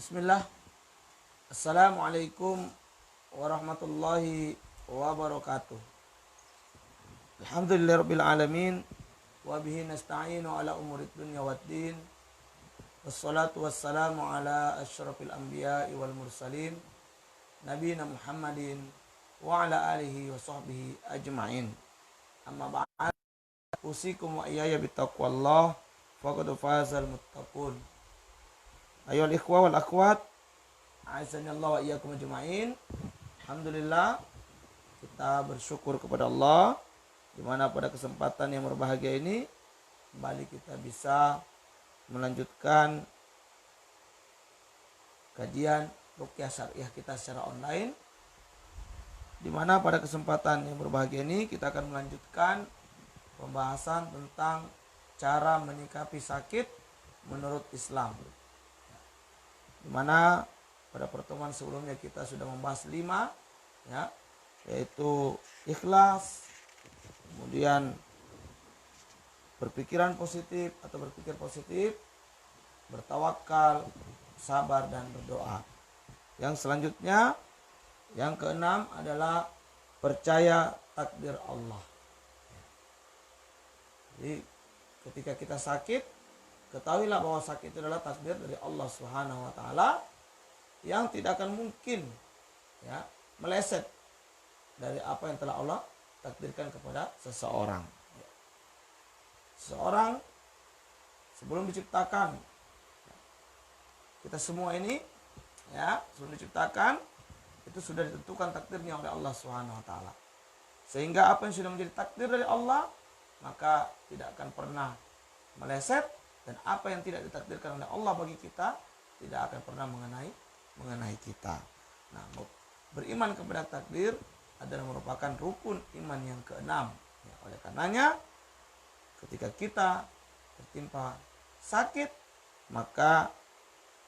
Bismillah. Assalamualaikum warahmatullahi wabarakatuh. Alhamdulillahirabbil alamin wa bihi nasta'inu ala umurid dunya waddin. Wassalatu wassalamu ala asyrafil anbiya'i wal mursalin nabiyina Muhammadin wa ala alihi wa sahbihi ajma'in. Amma ba'd. Usikum wa iyaya bittaqwallah faqad fazal muttaqun. Ayohal ikhwa wal akhwat, a'azzanallahu wa iyyakum ajma'in. Alhamdulillah, kita bersyukur kepada Allah di mana pada kesempatan yang berbahagia ini kembali kita bisa melanjutkan kajian ruqyah syariah kita secara online, di mana pada kesempatan yang berbahagia ini kita akan melanjutkan pembahasan tentang cara menyikapi sakit menurut Islam, di mana pada pertemuan sebelumnya kita sudah membahas 5, ya, yaitu ikhlas, kemudian berpikiran positif atau berpikir positif, bertawakal, sabar, dan berdoa. Yang selanjutnya, yang keenam adalah percaya takdir Allah. Jadi ketika kita sakit, ketahuilah bahwa sakit itu adalah takdir dari Allah Subhanahu wa taala yang tidak akan mungkin, ya, meleset dari apa yang telah Allah takdirkan kepada seseorang. Seseorang sebelum diciptakan, kita semua ini, ya, sebelum diciptakan itu sudah ditentukan takdirnya oleh Allah Subhanahu wa taala. Sehingga apa yang sudah menjadi takdir dari Allah maka tidak akan pernah meleset, dan apa yang tidak ditakdirkan oleh Allah bagi kita tidak akan pernah mengenai kita. Nah, beriman kepada takdir adalah merupakan rukun iman yang keenam. Ya, oleh karenanya, ketika kita tertimpa sakit, maka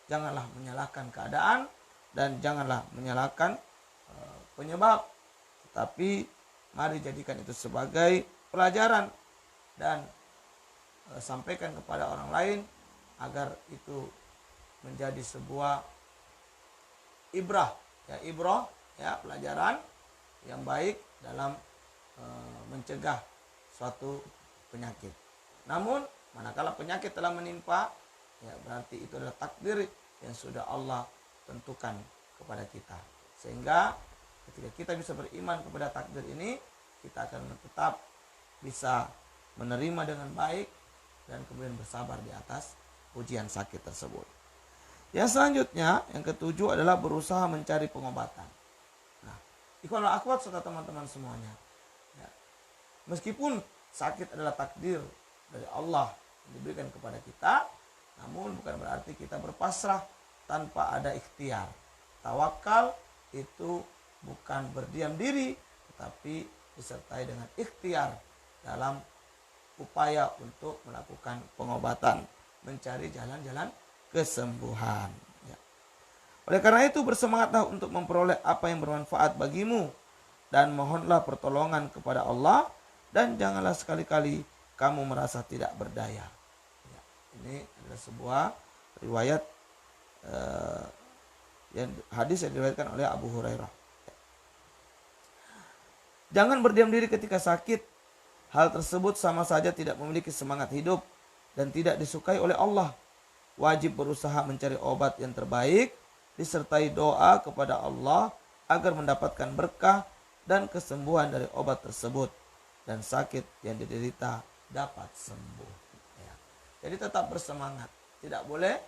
janganlah menyalahkan keadaan dan janganlah menyalahkan penyebab, tetapi mari jadikan itu sebagai pelajaran dan sampaikan kepada orang lain agar itu menjadi sebuah ibrah, ya, pelajaran yang baik dalam mencegah suatu penyakit. Namun manakala penyakit telah menimpa, ya, berarti itu adalah takdir yang sudah Allah tentukan kepada kita. Sehingga ketika kita bisa beriman kepada takdir ini, kita akan tetap bisa menerima dengan baik dan kemudian bersabar di atas ujian sakit tersebut. Yang selanjutnya, yang ketujuh adalah berusaha mencari pengobatan. Nah, ikhwan wal akhwat serta teman-teman semuanya, ya, meskipun sakit adalah takdir dari Allah yang diberikan kepada kita, namun bukan berarti kita berpasrah tanpa ada ikhtiar. Tawakal itu bukan berdiam diri, tetapi disertai dengan ikhtiar dalam upaya untuk melakukan pengobatan, mencari jalan-jalan kesembuhan, ya. Oleh karena itu, bersemangatlah untuk memperoleh apa yang bermanfaat bagimu dan mohonlah pertolongan kepada Allah, dan janganlah sekali-kali kamu merasa tidak berdaya. Ya, ini adalah sebuah riwayat yang hadis yang diriwayatkan oleh Abu Hurairah. Jangan berdiam diri ketika sakit. Hal tersebut sama saja tidak memiliki semangat hidup dan tidak disukai oleh Allah. Wajib berusaha mencari obat yang terbaik, disertai doa kepada Allah agar mendapatkan berkah dan kesembuhan dari obat tersebut, dan sakit yang diderita dapat sembuh. Ya. Jadi tetap bersemangat, tidak boleh,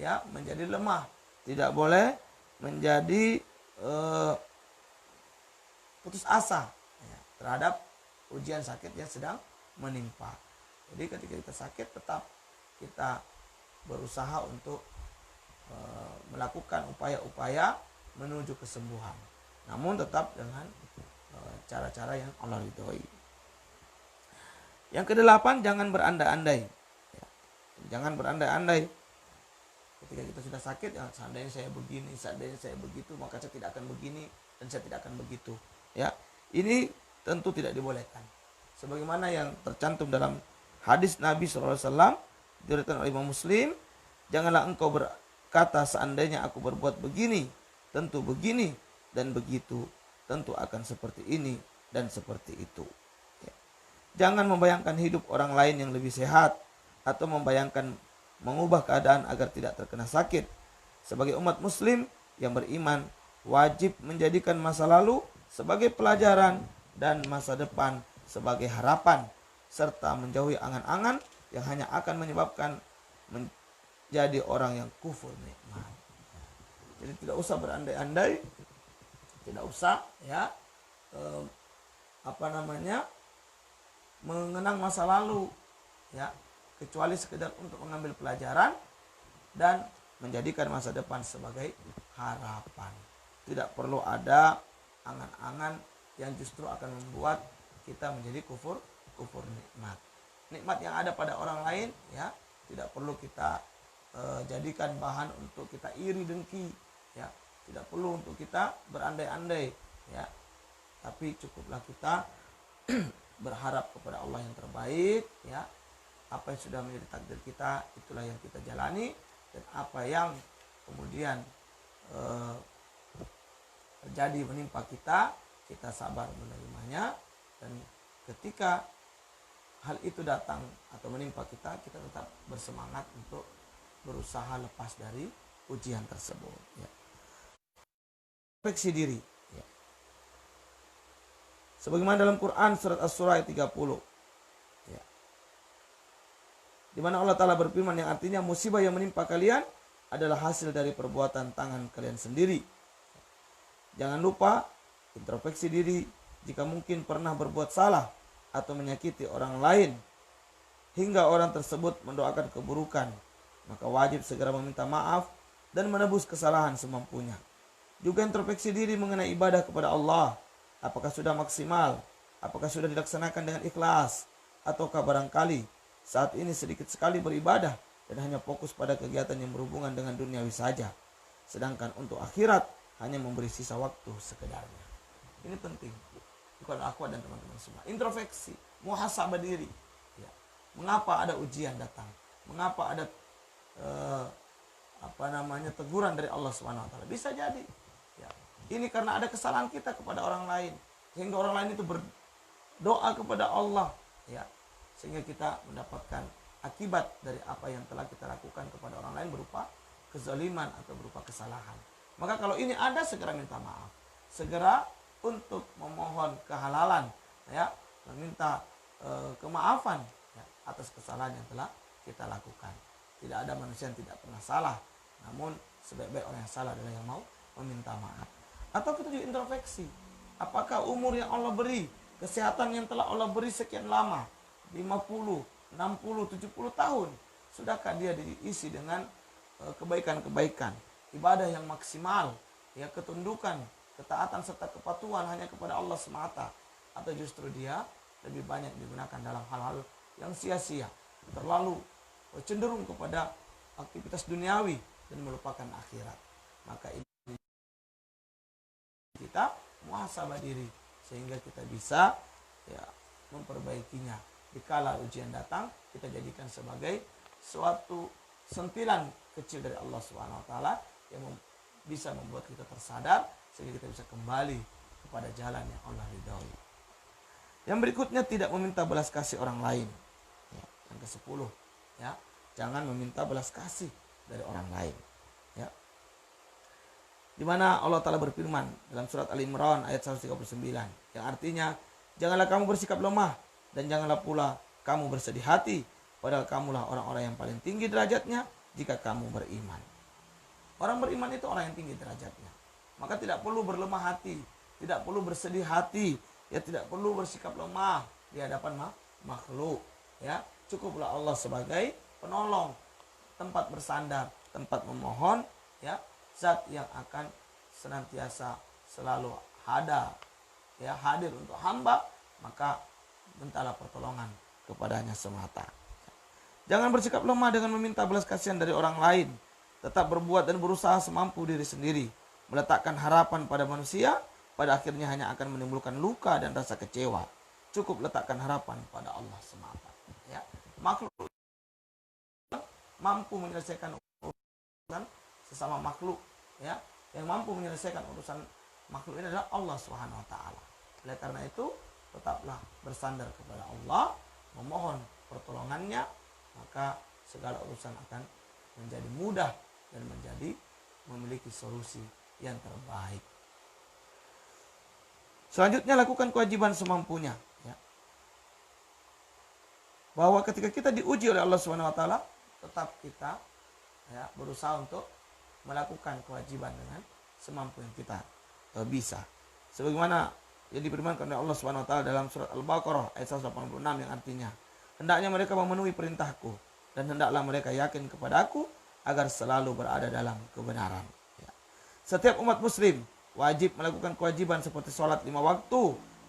ya, menjadi lemah, tidak boleh menjadi putus asa, ya, terhadap ujian sakit yang sedang menimpa. Jadi ketika kita sakit, tetap kita berusaha untuk melakukan upaya-upaya menuju kesembuhan, namun tetap dengan cara-cara yang Allah ridhoi. Yang kedelapan, jangan berandai-andai, ya. Jangan berandai-andai ketika kita sudah sakit, ya, seandainya saya begini, seandainya saya begitu, maka saya tidak akan begini dan saya tidak akan begitu, ya. Ini tentu tidak dibolehkan. Sebagaimana yang tercantum dalam hadis Nabi SAW diriwayatkan oleh Imam Muslim, janganlah engkau kata seandainya aku berbuat begini, tentu begini dan begitu, tentu akan seperti ini dan seperti itu. Ya. Jangan membayangkan hidup orang lain yang lebih sehat atau membayangkan mengubah keadaan agar tidak terkena sakit. Sebagai umat muslim yang beriman, wajib menjadikan masa lalu sebagai pelajaran dan masa depan sebagai harapan, serta menjauhi angan-angan yang hanya akan menyebabkan menjadi orang yang kufur nikmat. Jadi tidak usah berandai-andai, tidak usah ya mengenang masa lalu, ya, kecuali sekedar untuk mengambil pelajaran dan menjadikan masa depan sebagai harapan. Tidak perlu ada angan-angan yang justru akan membuat kita menjadi kufur nikmat. Nikmat yang ada pada orang lain, ya, tidak perlu kita jadikan bahan untuk kita iri dengki, ya, tidak perlu untuk kita berandai-andai, ya, tapi cukuplah kita berharap kepada Allah yang terbaik, ya. Apa yang sudah menjadi takdir kita, itulah yang kita jalani, dan apa yang kemudian terjadi menimpa kita, kita sabar menerimanya, dan ketika hal itu datang atau menimpa kita, kita tetap bersemangat untuk berusaha lepas dari ujian tersebut. Ya. Introspeksi diri. Ya. Sebagaimana dalam Quran surat As-Surah ayat 30. Ya. Di mana Allah Ta'ala berfirman yang artinya musibah yang menimpa kalian adalah hasil dari perbuatan tangan kalian sendiri. Jangan lupa introspeksi diri jika mungkin pernah berbuat salah atau menyakiti orang lain hingga orang tersebut mendoakan keburukan, maka wajib segera meminta maaf dan menebus kesalahan semampunya. Juga introspeksi diri mengenai ibadah kepada Allah, apakah sudah maksimal, apakah sudah dilaksanakan dengan ikhlas, ataukah barangkali saat ini sedikit sekali beribadah dan hanya fokus pada kegiatan yang berhubungan dengan duniawi saja, sedangkan untuk akhirat hanya memberi sisa waktu sekedarnya. Ini penting kepada aku dan teman-teman semua. Introspeksi, muhasabah diri. Ya. Mengapa ada ujian datang? Mengapa ada teguran dari Allah SWT? Bisa jadi, ya, ini karena ada kesalahan kita kepada orang lain, sehingga orang lain itu berdoa kepada Allah, ya, sehingga kita mendapatkan akibat dari apa yang telah kita lakukan kepada orang lain berupa kezaliman atau berupa kesalahan. Maka kalau ini ada, segera minta maaf, segera untuk memohon kehalalan, ya, meminta kemaafan, ya, atas kesalahan yang telah kita lakukan. Tidak ada manusia yang tidak pernah salah, namun sebaik-baik orang yang salah adalah yang mau meminta maaf. Atau kita juga introspeksi, apakah umur yang Allah beri, kesehatan yang telah Allah beri sekian lama, 50, 60, 70 tahun, sudahkah dia diisi dengan kebaikan-kebaikan, ibadah yang maksimal, ya, ketundukan, ketaatan serta kepatuhan hanya kepada Allah semata, atau justru dia lebih banyak digunakan dalam hal-hal yang sia-sia, terlalu cenderung kepada aktivitas duniawi dan melupakan akhirat. Maka ini kita muhasabah diri sehingga kita bisa, ya, memperbaikinya. Dikala ujian datang, kita jadikan sebagai suatu sentilan kecil dari Allah SWT yang bisa membuat kita tersadar sehingga kita bisa kembali kepada jalan yang Allah ridhoi. Yang berikutnya, tidak meminta belas kasih orang lain. Ya, yang ke-10, ya, jangan meminta belas kasih dari orang lain. Ya. Di mana Allah Ta'ala berfirman dalam surat Al-Imran ayat 139, yang artinya, janganlah kamu bersikap lemah dan janganlah pula kamu bersedih hati, padahal kamulah orang-orang yang paling tinggi derajatnya jika kamu beriman. Orang beriman itu orang yang tinggi derajatnya. Maka tidak perlu berlemah hati, tidak perlu bersedih hati, ya, tidak perlu bersikap lemah di hadapan makhluk, ya. Cukuplah Allah sebagai penolong, tempat bersandar, tempat memohon, ya, zat yang akan senantiasa selalu ada, ya, hadir untuk hamba, maka mintalah pertolongan kepadanya semata. Jangan bersikap lemah dengan meminta belas kasihan dari orang lain. Tetap berbuat dan berusaha semampu diri sendiri. Meletakkan harapan pada manusia, pada akhirnya hanya akan menimbulkan luka dan rasa kecewa. Cukup letakkan harapan pada Allah semata. Ya. Makhluk mampu menyelesaikan urusan sesama makhluk, ya. Yang mampu menyelesaikan urusan makhluk ini adalah Allah Subhanahu wa taala. Oleh karena itu, tetaplah bersandar kepada Allah, memohon pertolongannya, maka segala urusan akan menjadi mudah dan menjadi memiliki solusi yang terbaik. Selanjutnya, lakukan kewajiban semampunya, ya. Bahwa ketika kita diuji oleh Allah Subhanahu wa taala, tetap kita, ya, berusaha untuk melakukan kewajiban dengan semampu yang kita bisa. Sebagaimana yang difirmankan oleh Allah Subhanahu wa taala dalam surat Al-Baqarah ayat 186 yang artinya, hendaknya mereka memenuhi perintahku dan hendaklah mereka yakin kepada aku agar selalu berada dalam kebenaran. Ya. Setiap umat muslim wajib melakukan kewajiban seperti sholat 5 waktu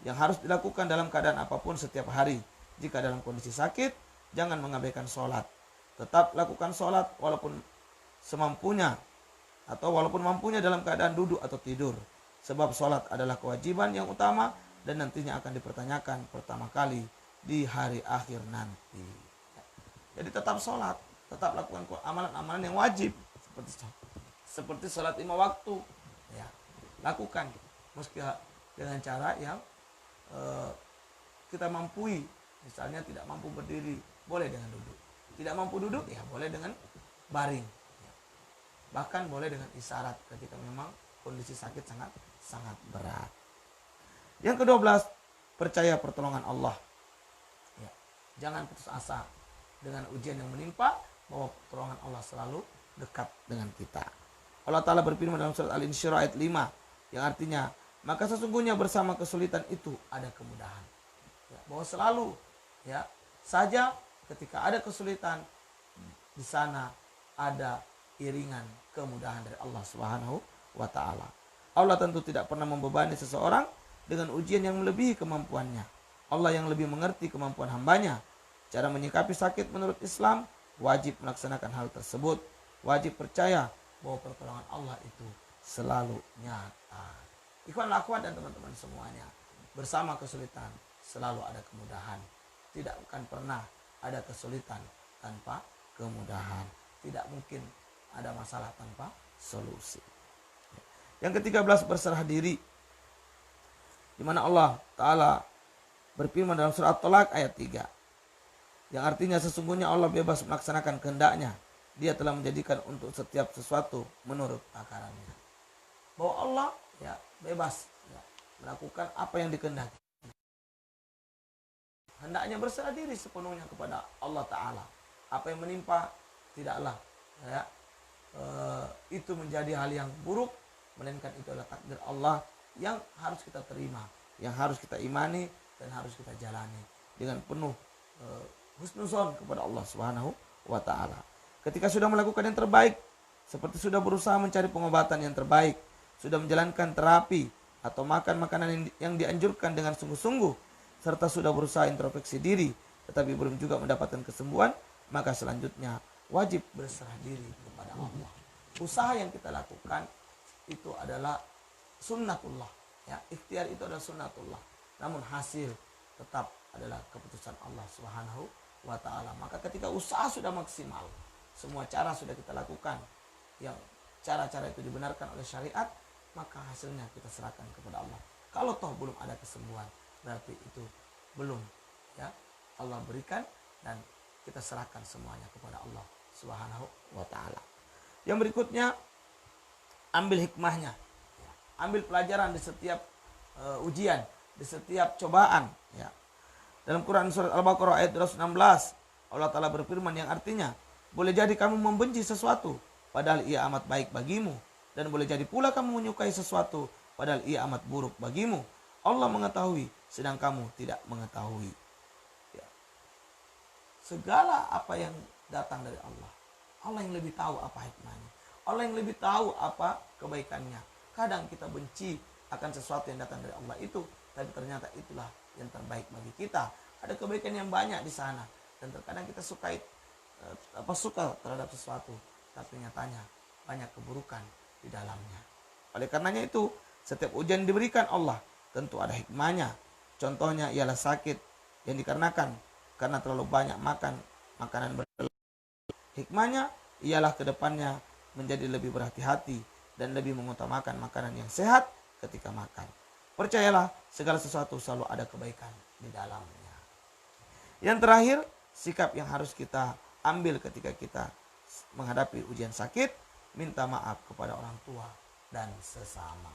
yang harus dilakukan dalam keadaan apapun setiap hari. Jika dalam kondisi sakit, jangan mengabaikan sholat. Tetap lakukan sholat walaupun semampunya atau walaupun mampunya dalam keadaan duduk atau tidur. Sebab sholat adalah kewajiban yang utama dan nantinya akan dipertanyakan pertama kali di hari akhir nanti. Jadi tetap sholat, tetap lakukan amalan-amalan yang wajib seperti sholat 5 waktu. Ya, lakukan meski dengan cara yang kita mampu. Misalnya tidak mampu berdiri, boleh dengan duduk. Tidak mampu duduk, ya boleh dengan baring. Ya. Bahkan boleh dengan isyarat ketika memang kondisi sakit sangat berat. Yang ke-12, percaya pertolongan Allah. Ya. Jangan putus asa dengan ujian yang menimpa, bahwa pertolongan Allah selalu dekat dengan kita. Allah Ta'ala berfirman dalam surat Al-Insyirah ayat 5, yang artinya, maka sesungguhnya bersama kesulitan itu ada kemudahan. Ya, bahwa selalu, ya, saja ketika ada kesulitan, di sana ada iringan kemudahan dari Allah Subhanahu wa taala. Allah tentu tidak pernah membebani seseorang dengan ujian yang melebihi kemampuannya. Allah yang lebih mengerti kemampuan hambanya. Cara menyikapi sakit menurut Islam, wajib melaksanakan hal tersebut. Wajib percaya bahwa pertolongan Allah itu selalu nyata. Ikhwan akhwat dan teman-teman semuanya, bersama kesulitan selalu ada kemudahan. Tidak akan pernah ada kesulitan tanpa kemudahan. Tidak mungkin ada masalah tanpa solusi. Yang ke-13, berserah diri. Di mana Allah Ta'ala berfirman dalam surat At-Tolak ayat 3. Yang artinya sesungguhnya Allah bebas melaksanakan kehendaknya. Dia telah menjadikan untuk setiap sesuatu menurut takarannya. Bahwa Allah, ya, bebas, ya, melakukan apa yang dikehendaki. Hendaknya berserah diri sepenuhnya kepada Allah Ta'ala. Apa yang menimpa tidaklah, ya, itu menjadi hal yang buruk, melainkan itu adalah takdir Allah yang harus kita terima, yang harus kita imani dan harus kita jalani dengan penuh husnuzon kepada Allah Subhanahu wa taala. Ketika sudah melakukan yang terbaik, seperti sudah berusaha mencari pengobatan yang terbaik, sudah menjalankan terapi atau makan makanan yang dianjurkan dengan sungguh-sungguh, serta sudah berusaha introspeksi diri tetapi belum juga mendapatkan kesembuhan, maka selanjutnya wajib berserah diri kepada Allah. Usaha yang kita lakukan itu adalah sunnatullah, ya, ikhtiar itu adalah sunnatullah. Namun hasil tetap adalah keputusan Allah Subhanahu wa taala. Maka ketika usaha sudah maksimal, semua cara sudah kita lakukan, yang cara-cara itu dibenarkan oleh syariat, maka hasilnya kita serahkan kepada Allah. Kalau toh belum ada kesembuhan, berarti itu belum, ya, Allah berikan dan kita serahkan semuanya kepada Allah Subhanahu wa taala. Yang berikutnya, ambil hikmahnya, ya. Ambil pelajaran di setiap ujian, di setiap cobaan, ya. Dalam Quran surat Al-Baqarah ayat 216, Allah Ta'ala berfirman yang artinya, boleh jadi kamu membenci sesuatu padahal ia amat baik bagimu, dan boleh jadi pula kamu menyukai sesuatu padahal ia amat buruk bagimu. Allah mengetahui sedang kamu tidak mengetahui. Ya. Segala apa yang datang dari Allah, Allah yang lebih tahu apa hikmahnya, Allah yang lebih tahu apa kebaikannya. Kadang kita benci akan sesuatu yang datang dari Allah itu, tapi ternyata itulah yang terbaik bagi kita. Ada kebaikan yang banyak di sana, dan terkadang kita suka terhadap sesuatu, tapi nyatanya banyak keburukan di dalamnya. Oleh karenanya itu, setiap ujian yang diberikan Allah tentu ada hikmahnya. Contohnya ialah sakit yang dikarenakan karena terlalu banyak makan makanan berlebihan. Hikmahnya ialah kedepannya menjadi lebih berhati-hati dan lebih mengutamakan makanan yang sehat ketika makan. Percayalah, segala sesuatu selalu ada kebaikan di dalamnya. Yang terakhir, sikap yang harus kita ambil ketika kita menghadapi ujian sakit, minta maaf kepada orang tua dan sesama.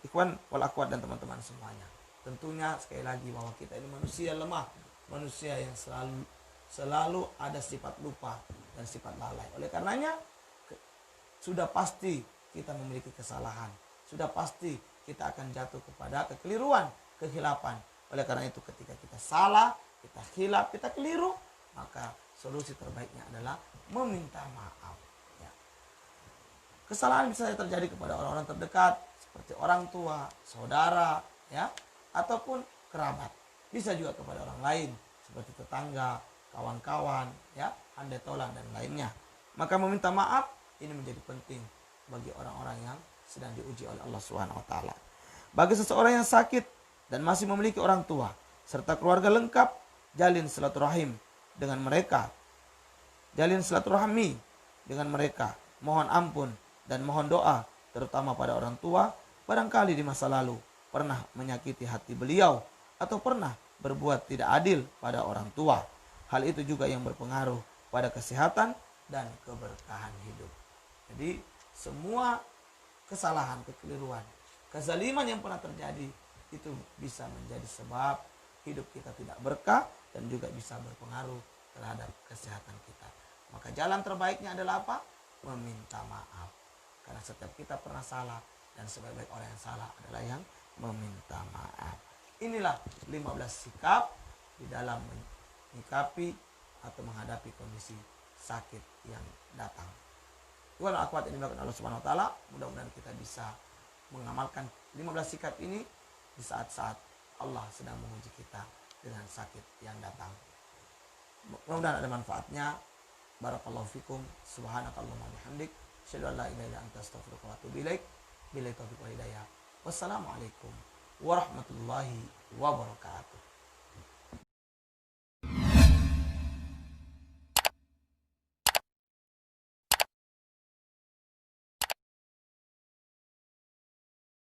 Ikhwan wal akhwat dan teman-teman semuanya. Tentunya sekali lagi bahwa kita ini manusia lemah, manusia yang selalu ada sifat lupa dan sifat lalai. Oleh karenanya sudah pasti kita memiliki kesalahan. Sudah pasti kita akan jatuh kepada kekeliruan, kehilapan. Oleh karena itu ketika kita salah, kita hilap, kita keliru, maka solusi terbaiknya adalah meminta maaf. Ya. Kesalahan bisa terjadi kepada orang-orang terdekat seperti orang tua, saudara, ya, ataupun kerabat. Bisa juga kepada orang lain seperti tetangga, kawan-kawan, ya, handai tolan dan lainnya. Maka meminta maaf ini menjadi penting bagi orang-orang yang sedang diuji oleh Allah Subhanahu wa taala. Bagi seseorang yang sakit dan masih memiliki orang tua serta keluarga lengkap, jalin silaturahim dengan mereka. Jalin silaturahmi dengan mereka. Mohon ampun dan mohon doa terutama pada orang tua, barangkali di masa lalu pernah menyakiti hati beliau atau pernah berbuat tidak adil pada orang tua. Hal itu juga yang berpengaruh pada kesehatan dan keberkahan hidup. Jadi semua kesalahan, kekeliruan, kezaliman yang pernah terjadi itu bisa menjadi sebab hidup kita tidak berkah dan juga bisa berpengaruh terhadap kesehatan kita. Maka jalan terbaiknya adalah apa? Meminta maaf. Karena setiap kita pernah salah dan sebaik-baik orang yang salah adalah yang meminta maaf. Inilah 15 sikap di dalam menyikapi atau menghadapi kondisi sakit yang datang. Tuhan akhwat ini dilakukan Allah Subhanahu wa taala, mudah-mudahan kita bisa mengamalkan 15 sikap ini di saat-saat Allah sedang menguji kita dengan sakit yang datang. Mudah-mudahan ada manfaatnya. Barakallahu fikum. Subhanakallahumma wa bihamdik, asyhadu an la ilaha illa anta, astaghfiruka wa atubu ilaik. Billahi taufiq wal hidayah. Wassalamualaikum warahmatullahi wabarakatuh.